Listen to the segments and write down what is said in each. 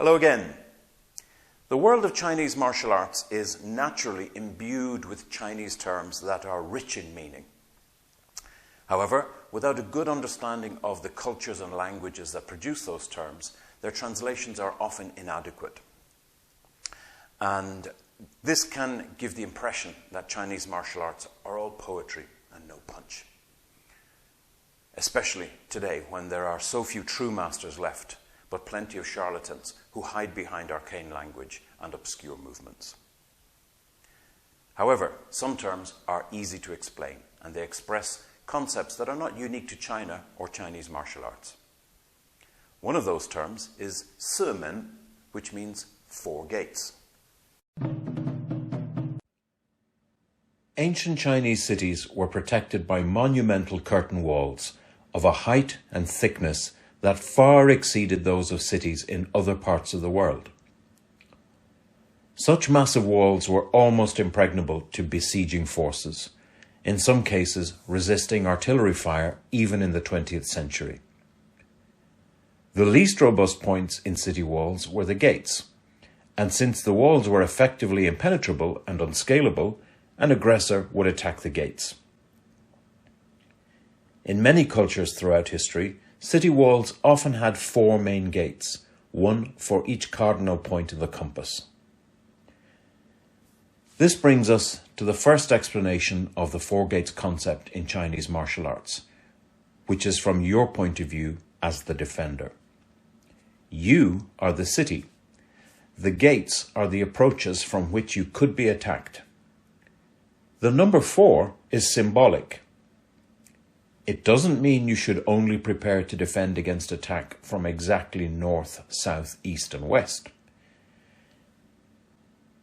Hello again. The world of Chinese martial arts is naturally imbued with Chinese terms that are rich in meaning. However, without a good understanding of the cultures and languages that produce those terms, their translations are often inadequate. And this can give the impression that Chinese martial arts are all poetry and no punch. Especially today, when there are so few true masters left, but plenty of charlatans who hide behind arcane language and obscure movements. However, some terms are easy to explain, and they express concepts that are not unique to China or Chinese martial arts. One of those terms is Sìmén, which means 4 gates. Ancient Chinese cities were protected by monumental curtain walls of a height and thickness that far exceeded those of cities in other parts of the world. Such massive walls were almost impregnable to besieging forces, in some cases resisting artillery fire even in the 20th century. The least robust points in city walls were the gates, and since the walls were effectively impenetrable and unscalable, an aggressor would attack the gates. In many cultures throughout history, city walls often had 4 main gates, one for each cardinal point of the compass. This brings us to the first explanation of the 4 gates concept in Chinese martial arts, which is from your point of view as the defender. You are the city. The gates are the approaches from which you could be attacked. The number 4 is symbolic. It doesn't mean you should only prepare to defend against attack from exactly north, south, east, and west.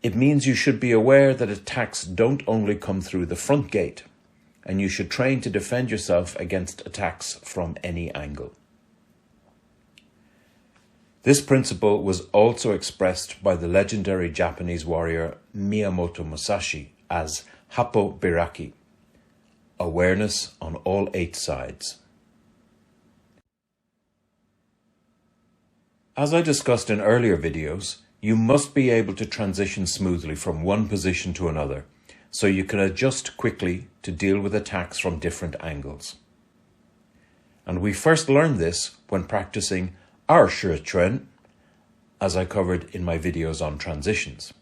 It means you should be aware that attacks don't only come through the front gate, and you should train to defend yourself against attacks from any angle. This principle was also expressed by the legendary Japanese warrior Miyamoto Musashi as Happo Biraki, awareness on all 8 sides. As I discussed in earlier videos, you must be able to transition smoothly from one position to another, so you can adjust quickly to deal with attacks from different angles. And we first learned this when practicing Wuzuquan, as I covered in my videos on transitions.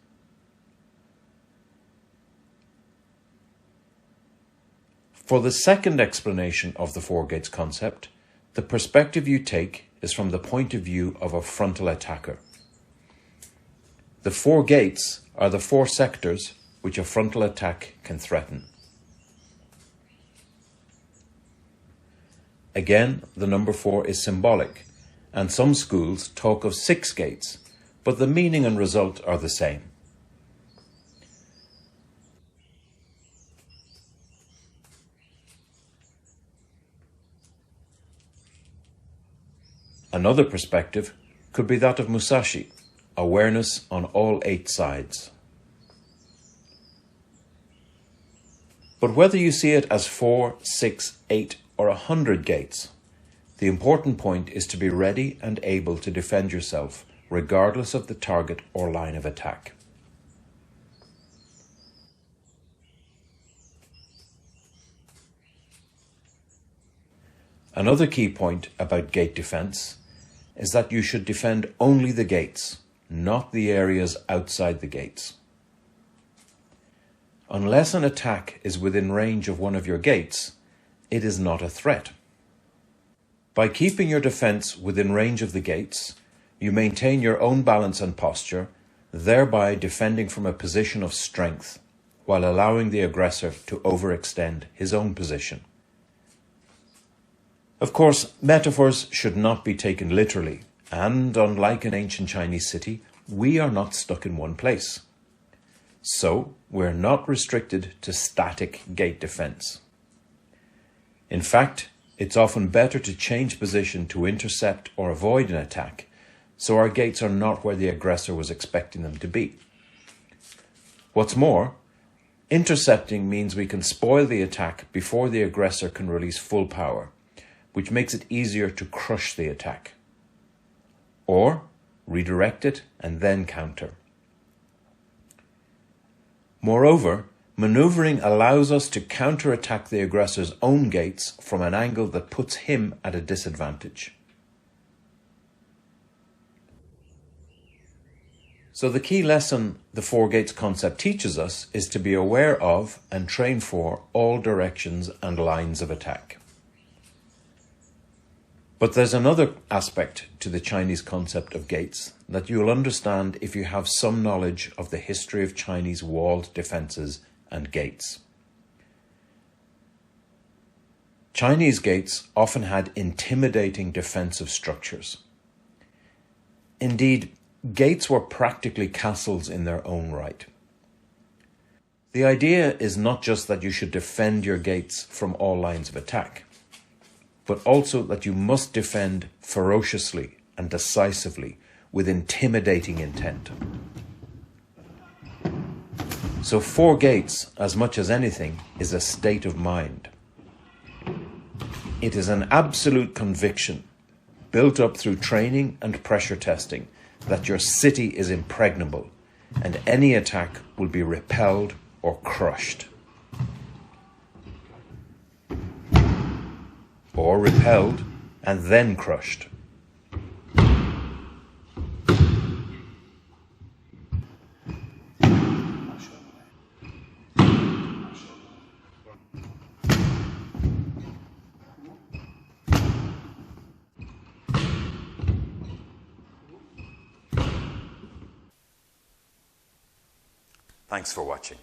For the second explanation of the 4 gates concept, the perspective you take is from the point of view of a frontal attacker. The 4 gates are the 4 sectors which a frontal attack can threaten. Again, the number 4 is symbolic, and some schools talk of 6 gates, but the meaning and result are the same. Another perspective could be that of Musashi, awareness on all 8 sides. But whether you see it as 4, 6, 8, or 100 gates, the important point is to be ready and able to defend yourself, regardless of the target or line of attack. Another key point about gate defense is that you should defend only the gates, not the areas outside the gates. Unless an attack is within range of one of your gates, it is not a threat. By keeping your defense within range of the gates, you maintain your own balance and posture, thereby defending from a position of strength, while allowing the aggressor to overextend his own position. Of course, metaphors should not be taken literally, and unlike an ancient Chinese city, we are not stuck in one place. So, we're not restricted to static gate defense. In fact, it's often better to change position to intercept or avoid an attack, so our gates are not where the aggressor was expecting them to be. What's more, intercepting means we can spoil the attack before the aggressor can release full power, which makes it easier to crush the attack. Or redirect it, and then counter. Moreover, maneuvering allows us to counterattack the aggressor's own gates from an angle that puts him at a disadvantage. So the key lesson the four gates concept teaches us is to be aware of and train for all directions and lines of attack. But there's another aspect to the Chinese concept of gates that you'll understand if you have some knowledge of the history of Chinese walled defenses and gates. Chinese gates often had intimidating defensive structures. Indeed, gates were practically castles in their own right. The idea is not just that you should defend your gates from all lines of attack, but also that you must defend ferociously and decisively with intimidating intent. So four gates, as much as anything, is a state of mind. It is an absolute conviction, built up through training and pressure testing, that your city is impregnable and any attack will be repelled or crushed. Or repelled and then crushed. Thanks for watching.